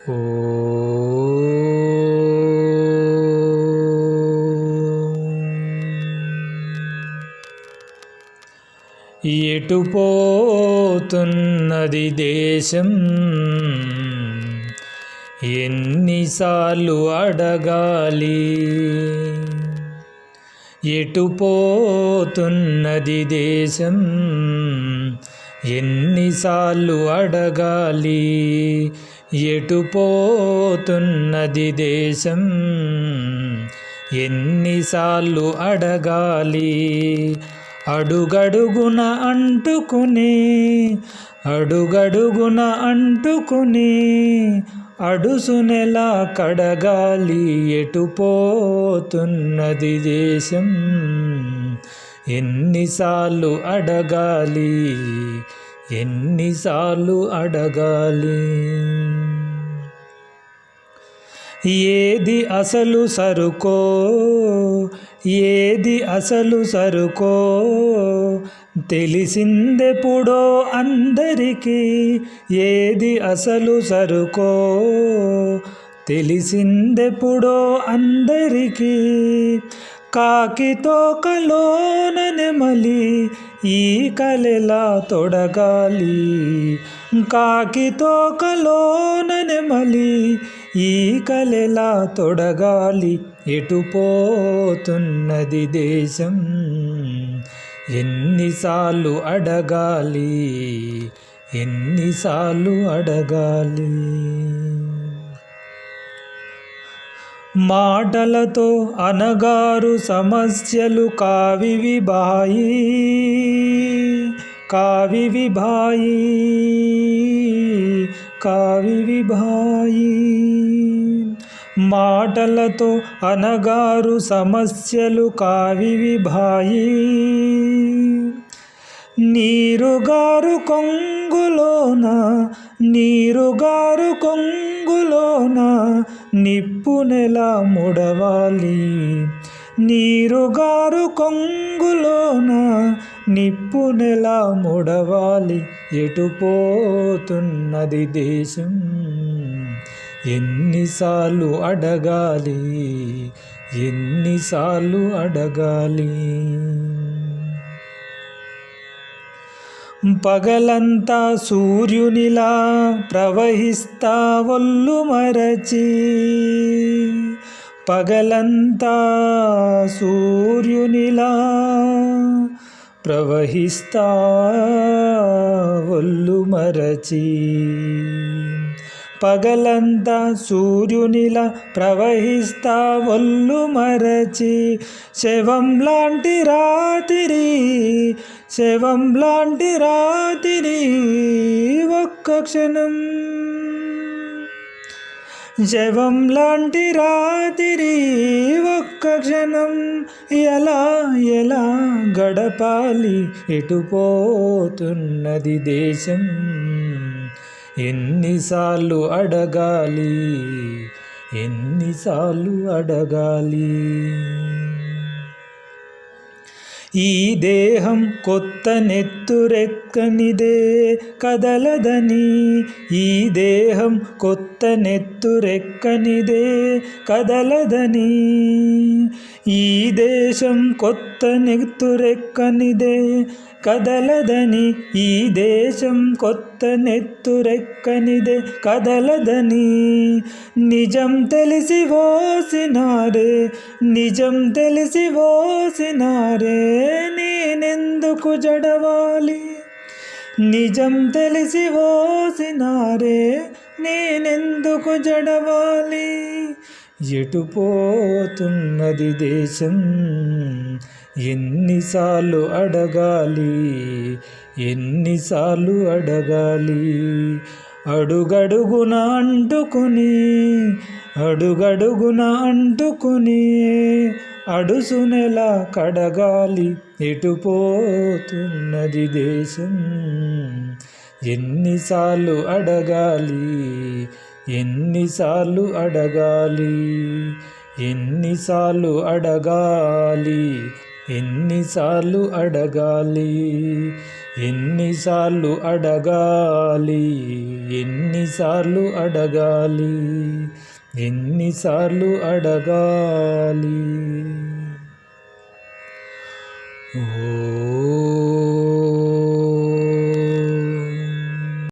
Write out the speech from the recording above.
ఓ ఎటు పోతున్నది దేశం, ఎన్నిసార్లు అడగాలి? ఎటు పోతున్నది దేశం, ఎన్నిసార్లు అడగాలి? ఎటు పోతున్నది దేశం, ఎన్నిసార్లు అడగాలి? అడుగడుగున అంటుకుని అడుసునెలా కడగాలి? ఎటు పోతున్నది దేశం, ఎన్నిసార్లు అడగాలి? ఎన్నిసార్లు అడగాలి? ఏది అసలు సరుకో, ఏది అసలు సరుకో తెలిసిందెప్పుడో అందరికీ. ఏది అసలు సరుకో తెలిసిందెప్పుడో అందరికీ. కాకితోకలోన నెమలి ఈ కలెలా తొడగాలి? కాకితోకలోన నెమలి ఈ కలెలా తొడగాలి? ఎటు పోతున్నది దేశం, ఎన్నిసార్లు అడగాలి? ఎన్నిసార్లు అడగాలి? మాటలతో అనగారు సమస్యలు కావివిభాయి, కావివిభాయి, కావివిభాయి. మాటలతో అనగారు సమస్యలు కావివిభాయి. నీరుగారు కొంగులోన, నీరుగారు కొంగులోన నిప్పునెలా ముడవాలి? నీరుగారు కొంగులోన నిప్పునెలా ముడవాలి? ఎటు పోతున్నది దేశం, ఎన్నిసార్లు అడగాలి? ఎన్నిసార్లు అడగాలి? పగలంతా సూర్యునిలా ప్రవహిస్తా ఒళ్ళు మరచి, పగలంతా సూర్యునిలా ప్రవహిస్తా ఒళ్ళు మరచి. పగలంతా సూర్యునిలా ప్రవహిస్తా ఒళ్ళు మరచి. శవం లాంటి రాత్రి, శవం లాంటి రాత్రి ఒక్క క్షణం, శవం లాంటి రాత్రి ఒక్క క్షణం ఎలా ఎలా గడపాలి? ఎటు పోతున్నది దేశం, ఎన్నిసార్లు అడగాలి? ఎన్నిసార్లు అడగాలి? ఈ దేహం కొత్త నెత్తురెక్కనిదే కదలదని, ఈ దేహం కొత్త నెత్తురెక్కనిదే కదలదని. ఈ దేశం కొత్త నెత్తురెక్కనిదే కదలదని, ఈ దేశం కొత్త నెత్తురెక్కనిదే కదలదని. నిజం తెలిసి ఓసినారే, నిజం తెలిసి ఓసినారే నేనెందుకు జడవాలి? నిజం తెలిసి ఓసినారే నేనెందుకు జడవాలి? ఎటు పోతున్నది దేశం, ఎన్నిసార్లు అడగాలి? ఎన్నిసార్లు అడగాలి? అడుగడుగున అంటుకుని అడుసునెలా కడగాలి? ఎటు పోతున్నది దేశం, ఎన్నిసార్లు అడగాలి? ఎన్నిసార్లు అడగాలి? ఎన్నిసార్లు అడగాలి? ఎన్నిసార్లు అడగాలి? ఎన్నిసార్లు అడగాలి, ఎన్నిసార్లు అడగాలి, ఎన్నిసార్లు అడగాలి. ఓ